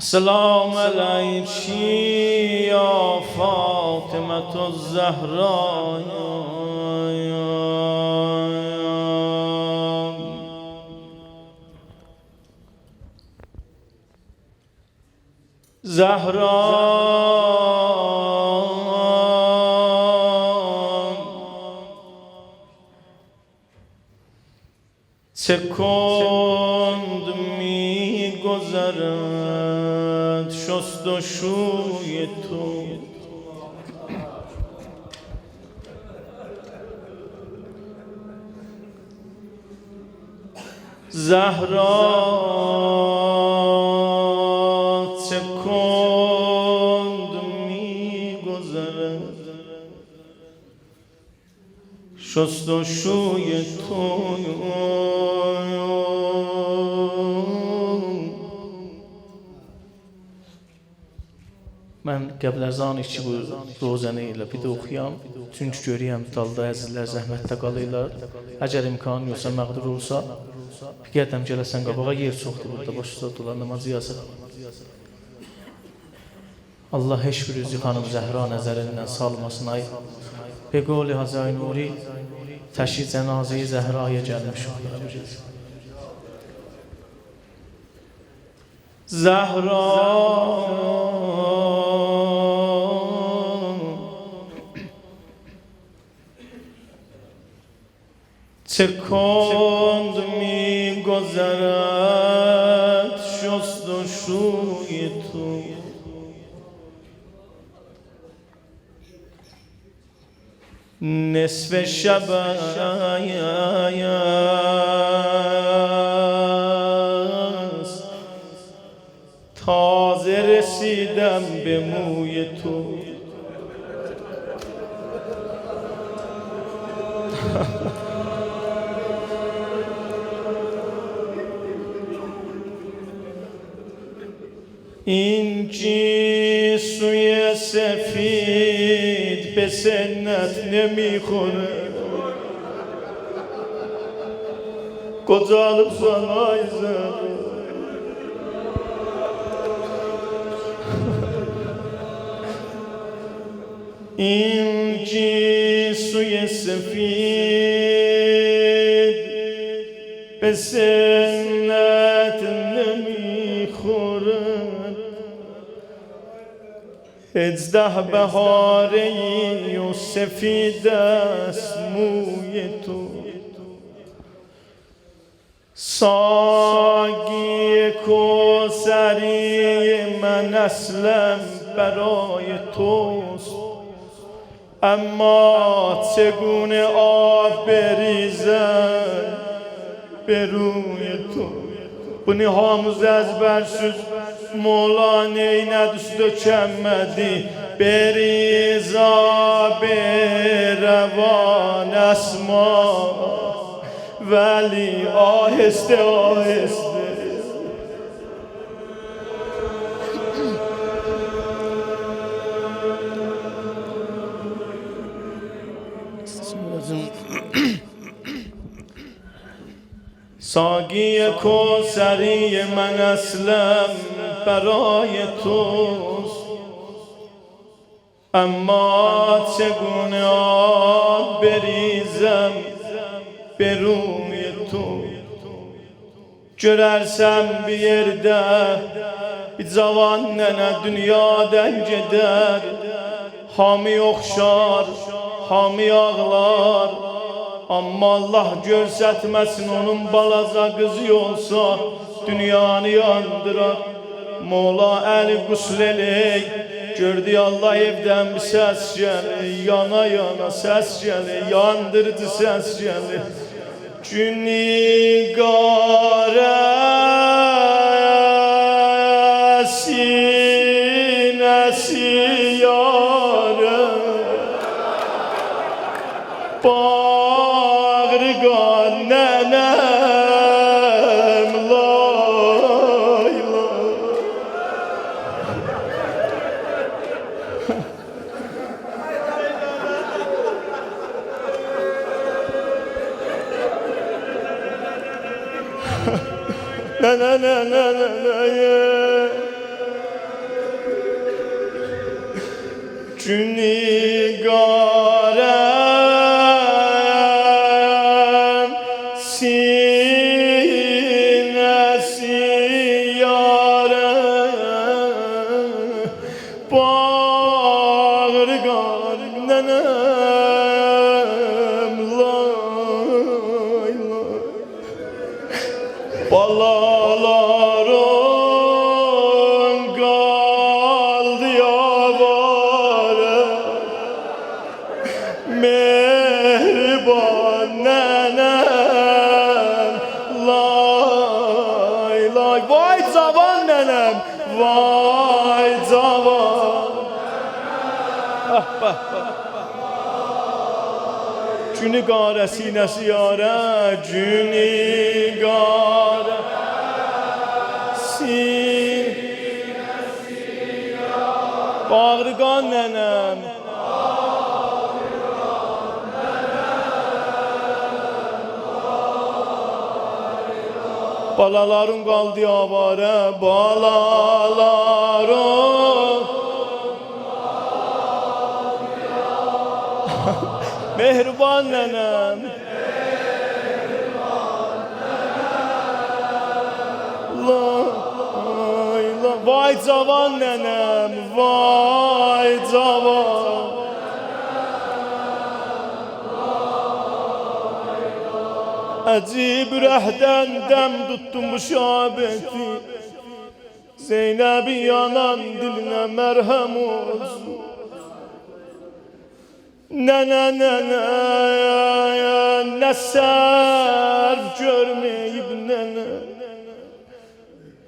السلام عليك يا فاطمة الزهراء سکند می گذرد شست و شوی تو زهرا سکند می گذرد شست و شوی تو Mən qəbl əzan içi bu rozəni ilə bir də oxuyam. Çünki görəyəm dalda əzizlər zəhmətdə qalırlar. Əgər imkanı yoxsa, məqdur olsa, bir qədəm gələsən qabağa, yer çoxdur burada, baş üstə dolar namazı yazır. Allah heç bir üzü xanım Zəhra nəzərindən salmasın ay. Be qoli Hazay Nuri təşi cənazəyi Zəhraya gəlmiş oxuyam. Zəhra سکند می گذرد شست و شوی تو نصف شب است تازه رسیدم به موی تو اینجی سوی سفید به سنت نمیخوره قضالب سنای زد اینجی سوی سفید به سنت نمیخوره 18 بهاره و سفید است موی تو ساقی کوثری من اصلا برای توست اما چگونه آب بریزد به روی تو Bunu hamız əzbərsiz Mola neynəd üstə kəmmədi Beriza berəvan əsma Vəli ahestə ahestə ساقی کوثری من اصلم برای توست اما چگونه آب بریزم به روی تو görərsəm bir yerdə bir cavan nənə dünyadan gedər hamı oxşar, hamı ağlar Amma Allah görsətməsin onun balaca qızı olsa dünyanı yandırar Mola əli qusl elək Gördü Allah evdən bir səs gəlir Yana yana səs gəlir Yandırıcı səs gəlir Günü qarə sinəsi yarə Bağrıqan nənəm lay lay Nənə Cünigarem sinesi yarem bağırgan nenem lay lay balalarım kaldı yavare mehriban nenem lay lay vay cavan nenem vay cavan Cünigare sinesi yare Cünigare sinesi yare bağırgan nenem balalarım kaldı avare balalarım mehriban nenem lay lay vay cavan nenem vay cavan acib rehden dem tuttum bu şabeti Zeynep'in yanan diline merhem olsun Nene ne serv görmeyip nene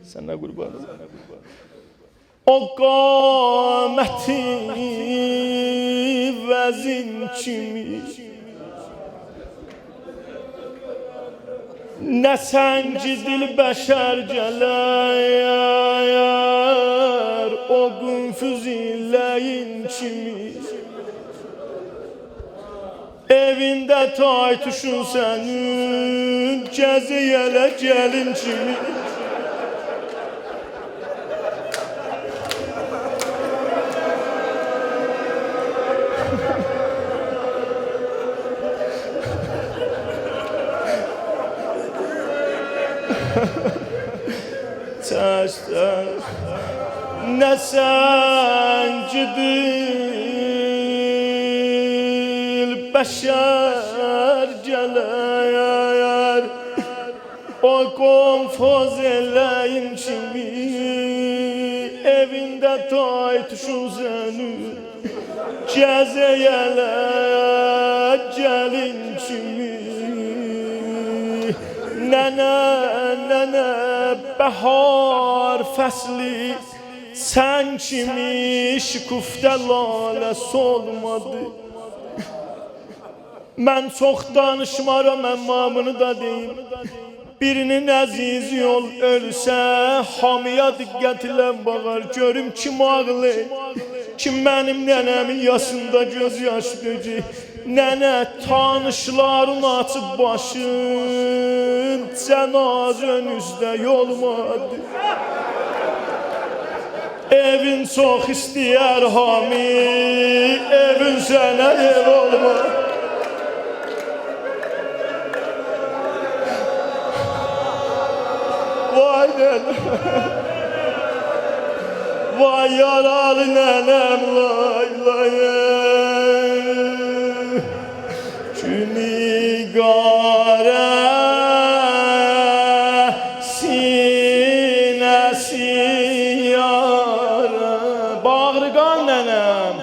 Sana kurbanım O kâmeti vezin kimi Ne sencidil beşer geler O günfüzileyin kimi Evinde taytuşun senin Ceziyele gelin kimi Ne sencidil beşer geler O konfoz eleyin kimi Evinde taytuşun senin Cezeyele gelin kimi Nene bahar fəsli Sen kimi şikufte lale solmadı Ben çok danışmaram emmamını da deyim Birinin əziz yol ölsə Hamıya diqqət ilə bağır Görüm kim ağlı Kim mənim nənəmin yasında göz yaş döcək Nənə tanışların açıb başın Cənazən üzdə yolmadı Evin çox istəyər hami Evin sənə ev olmadı Vay nenem Vay yaralı nenem lay lay Cünigare sinesi yare Bağırgan nenem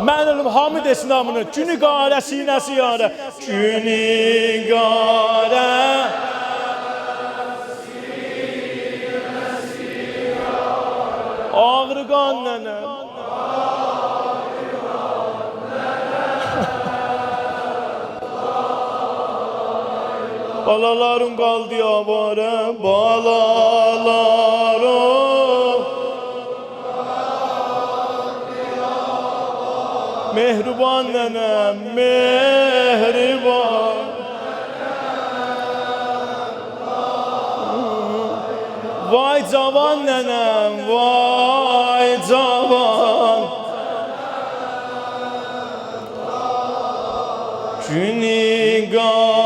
Mən ölüm hamı desin amını Cünigare sinesi yare Cünigare Ağırgan nenem Balalarım kaldı yavare Balalarım Mehriban nenem Mehriban Vay cavan nenem, vay cavan. Günigare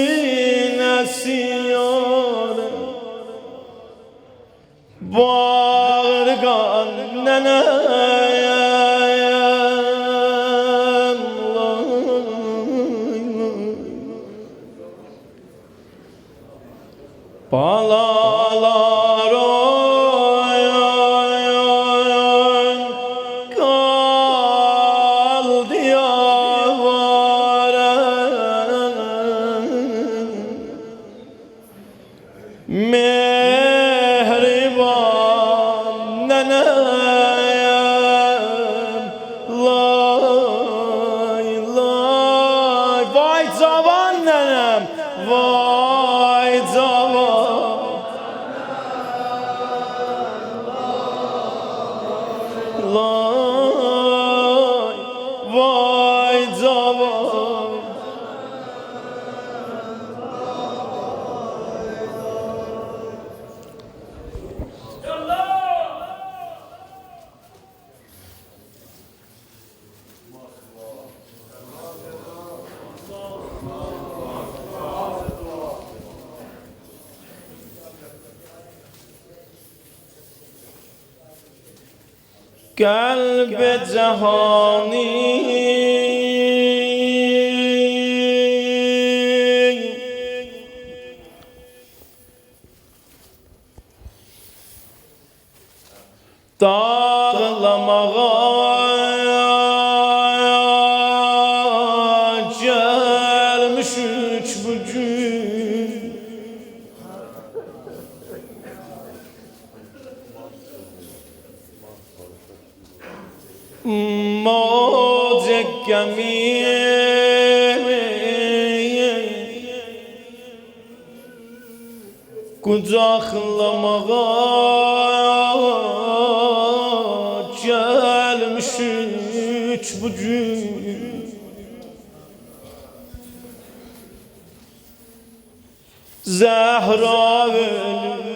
sinesi yâre bağırgan nenem balalar kaldı yavare mehriban nenem lay lay vay cavan nenem vay cavan lay vay cavan kalb cehani dağlamağa gelmiş üç bugün kucaklamağa gelmiş üç bugün Zehra ölür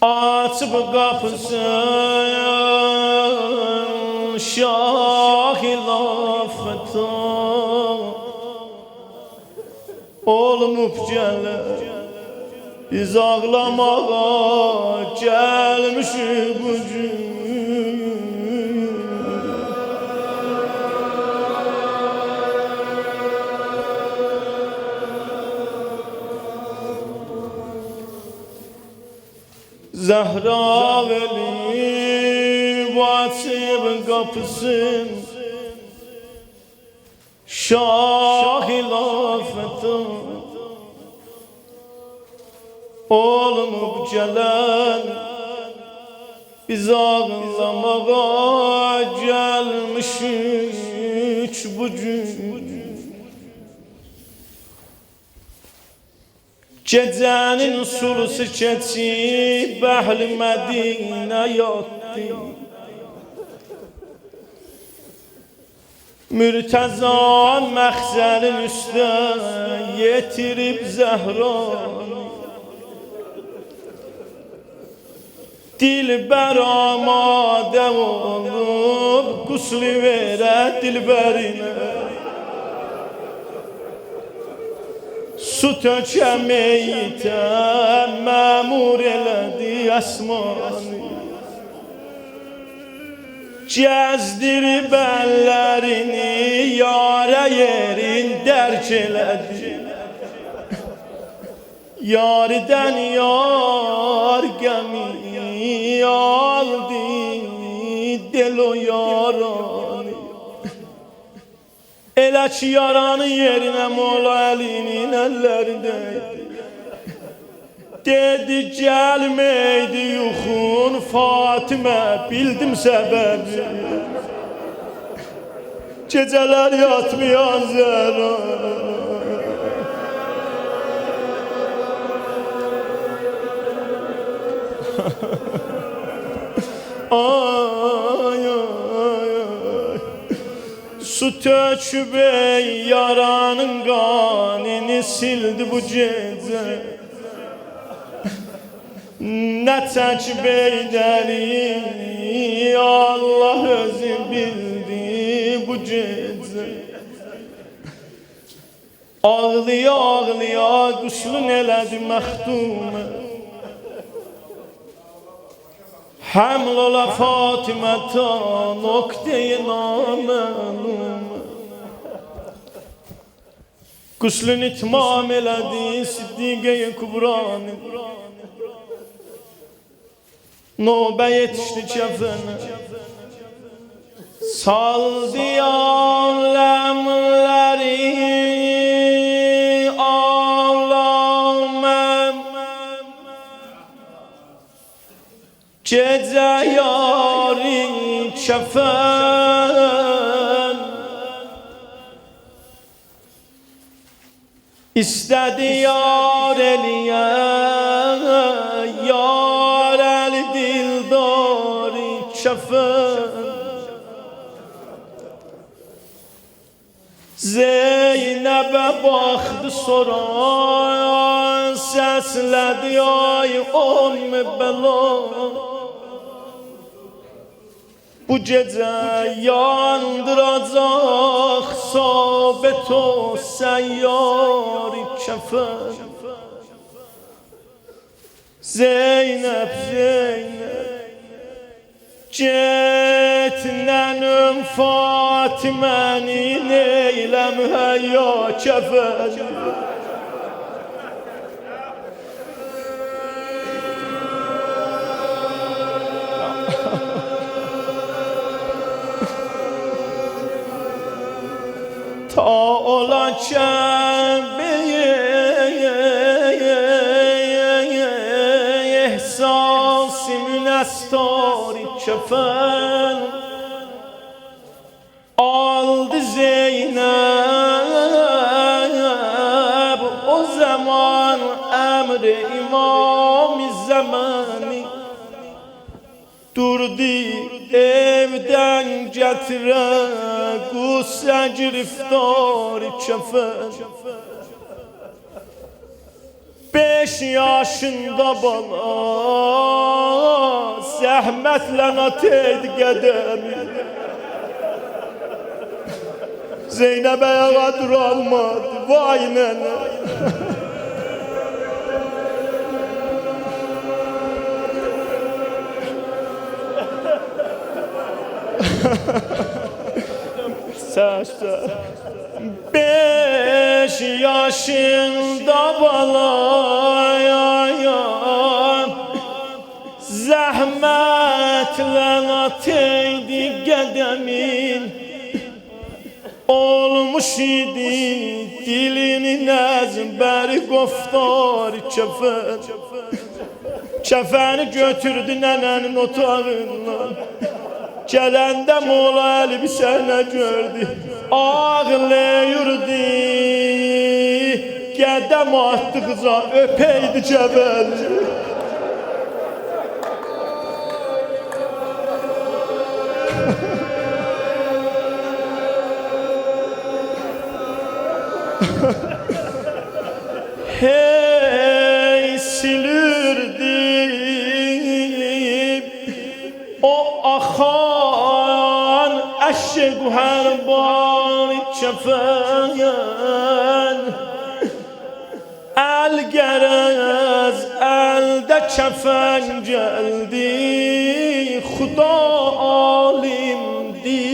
açıp kapısın şah hilafetin olmup gelir biz ağlamağa gelmişik bugün Zehra veli açıp kapısın şah hilafetin olmup gelen biz ağlamağa gelmişik bugün Gecenin sulusu keçip Əhl-i Mədinə yatdı Mürtəza məxzəlin üstə yetirib Zəhranı Dilbər amadə olub quslu verə dilbərinə Su tökəməyitə məmur elədi əsmanı Gəzdirib əllərini yarə yerin dərk elədi Yardən yar gəmi aldı del o yaranı Elə ki yaranın yerinə mola əlinin əllərindəydi Dedi gəlməydi yuxun Fatimə bildim səbəbi Gecələr yatmayan Zəhra Ay ay ay Su töküb ey yaranın qanını sildi bu gecə. Nə çəkib ey dəli Allah özü bildi bu gecə. Ağlıya ağlıya quslun elədi məxdumə. Həml ola Fatimə ta noktəyi naməlum. Quslun itmam elədi Siddiqə-i Kubranı. Növbə yetişdi kəfənə. Saldı aləmləri ağlaməm. Gecə yarı kəfən. İstədi yar eliyə, yar əli dildari kəfən. Zeynəbə baxdı sonra, səslədi ay Ümmü Bəla. Bu gecə yandıracaq sabit o səyyar kəfən. Zeynəb, Zeynəb, get nənəm Fatiməni neylə mühəyya kəfən. Ta ola Kəbəyə ehsas-ı münəstari kəfən. Aldı Zeynəb o zaman əmr-i imam-ı zəməni. Durdu evdən gətirə quslə giriftar kəfən. 5 yaşında bala zəhmətlə ateydi qədəmi. Zeynəb ayağa duralmadı, vay nənə. Səsə 5 yaşında balaya zəhmətlə ateydi qədəmin. Olmuş idi dilinin əzbəri qoftar kəfən. Kəfəni götürdü nənənin otağından. Gələndə Mola Əli bir səhnə gördü. Ağlayırdı, qədəm attı qıza, öpeydi cəbəli. Hey silirdi o axan əşq hər bar kəfən. Əl gərəz əldə kəfən gəldi, Xuda alimdi.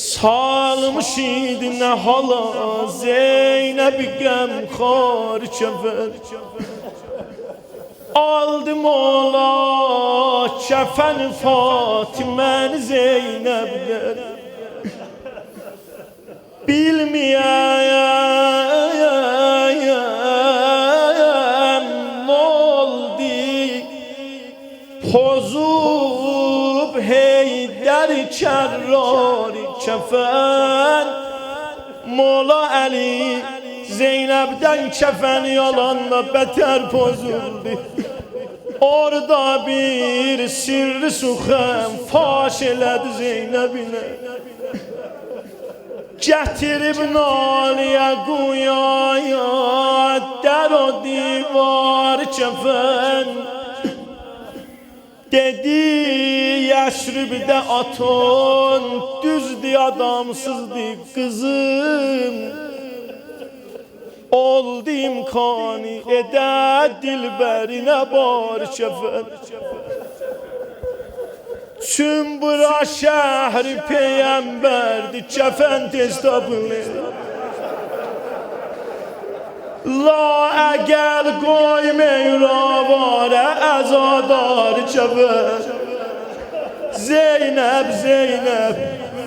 Salmış idi nə hala Zeynəb qəmxar kəfən. Aldı Mola kəfən Fatiməni Zeynəbdən. Bilməyəm nə oldu, pozub Heydər kərrari kəfən. Mola Əli Zeynəbdən kəfəni yalanla bətər pozuldu. Orada bir sirri suxəm faş elədi Zeynəbinə. Gətirib naliyə quyaya, dər o divar kəfən. Dedi Yəsribdə aton, düzdü adamsızdı kızım. Oldu imkanı edə dilbərinə bar kəfən. Sümbura şəhri peyəmbərdi, kəfən tez tapılır. La əgəl qoymayır avara, əzadar kəfən. Zeynəb, Zeynəb,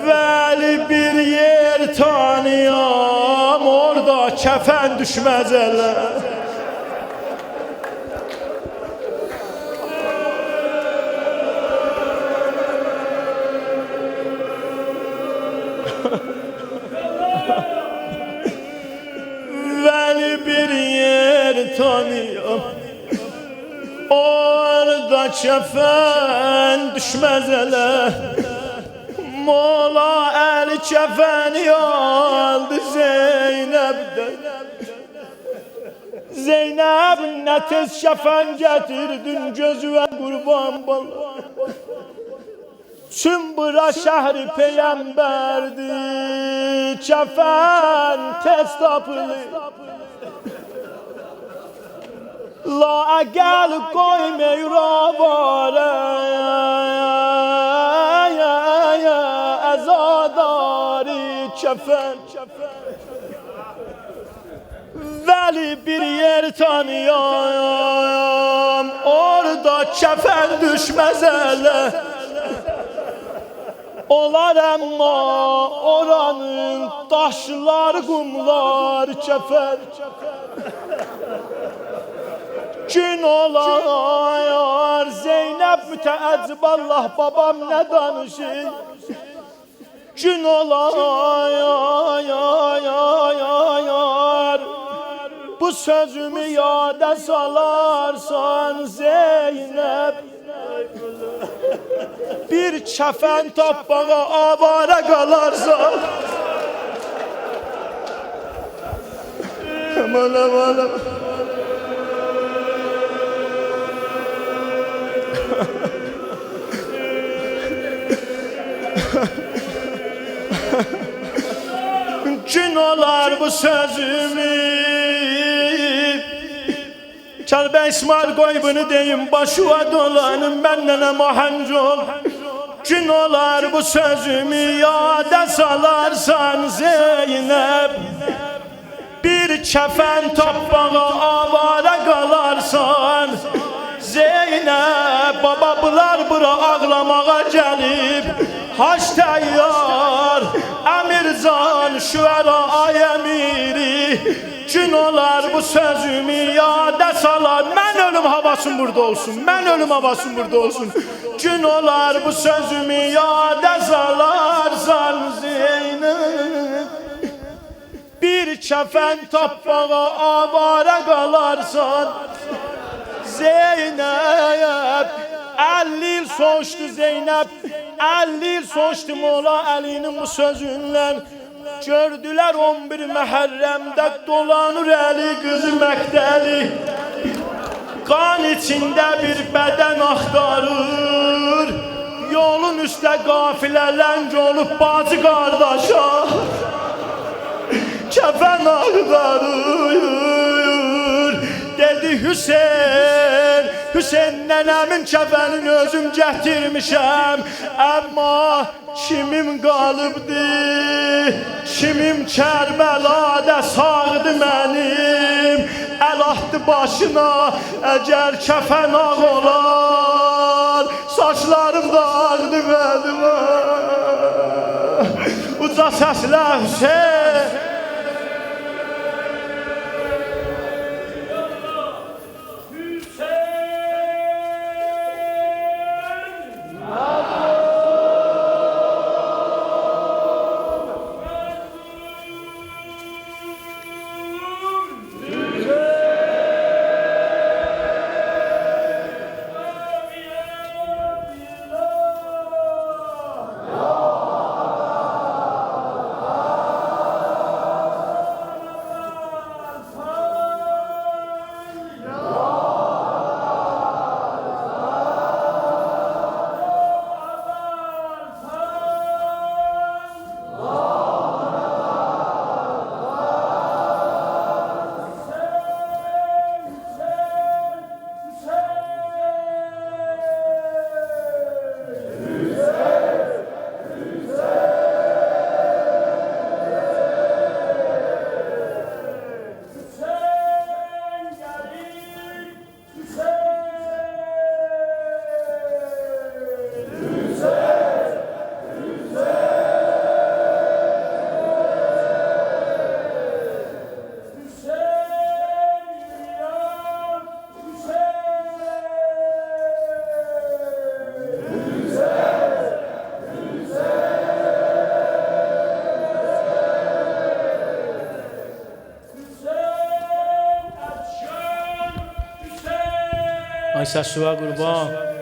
vəli bir yer tanıyam, orada kəfən düşməz ələ. Vəli bir yer tanıyam, orada kəfən düşməz ələ. Mola əli kəfəni aldı Zeynəbdən. Zeynəb nə tez kəfən gətirdin gözüvə qurban bala. Sümbura şəhri peyəmbərdi, kəfən tez tapılır. La əgəl qoymayır avara, əzadari kəfən. Vəli bir yer tanıyam, orada kəfən düşməz ələ. Olar əmma oranın daşlar, qumlar kəfən. Gün olar Zeynəb mütəəccib, Allah babam nə danışır. Gün olar bu sözümü yada salarsan Zeynəb. Bir kəfən tapmağa avara qalarsan. Aman aman aman. Gün olar bu sözümü Kəlbə İsmail qoy bunu deyim, başıva dolanım məndən əmahəng ol. Gün olar bu sözümü yada salarsan Zeynəb. Bir kəfən tapmağa avara qalarsan Zeynəb. Baba bunlar bura ağlamağa gəlib, haç təyyar Əmircan şüəra ay əmiri. Gün olar bu sözümü yada salar. Mən ölüm havasın burada olsun, mən ölüm havasın burada olsun. Gün olar bu sözümü yada salarsan Zeynəb. Bir kəfən tapmağa avara qalarsan Zeynəb. 50 il soğuştu Zeynəb, 50 il soğuştu Mola Əlinin bu sözündən. Gördülər 11 Məhərrəmdə dolanır Əli qızı Məqdəli. Qan içində bir bədən axtarır, yolun üstə qafilə ləng olub bacı qardaşa kəfən axtarır. Dedi Hüseyn, Hüseyn nənəmin kəfənin özüm gətirmişəm. Əmma kimim qalıbdı, kimim Kərbəladə sağdı mənim. Əl atdı başına, əgər kəfən ağ olar, saçlarım da ağdı mənim. Uca səslə Hüseyn. Ay səsüvə qurban.